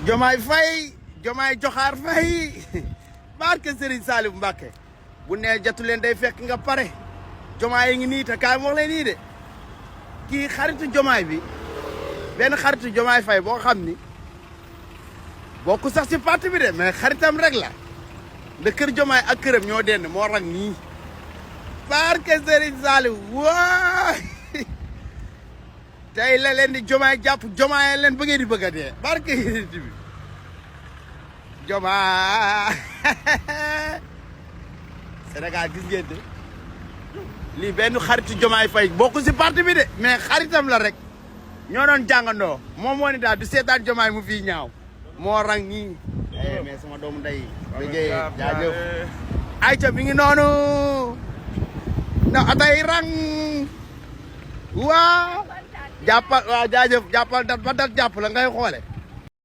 Jomaay Faye Jomaay Joxaar Faye barke Serigne Saliou Mbacké bu nee jatu leen day fekk nga pare Jomaay yi ngi nii te kaay moo lay nii de kii xaritu Jomaay bi benn xaritu Jomaay Faye boo xam ni bokku sax ci parti bi de mais xaritam rek la de kër Jomaay ak këram ñoo denn moo rang nii barke Serigne Saliou waay tey la leen di Jomaay jàpp Jomaay leen bëggee di bëgg a dee barke yéen bi Jomaay Sénégal gis ngeen de lii benn xaritu Jomaay Faye bokku ci parti bi de mais xaritam la rek ñoo doon jàngandoo moom moo ni daal du seetaan Jomaay mu fii ñaaw moo rang ñii mais sama doomu ndey bëggee jaajëf ayca mi ngi noonu ndax atay rang waa jàppal waa jaajëf jàppal dat ba dat jàpp la ngay xoole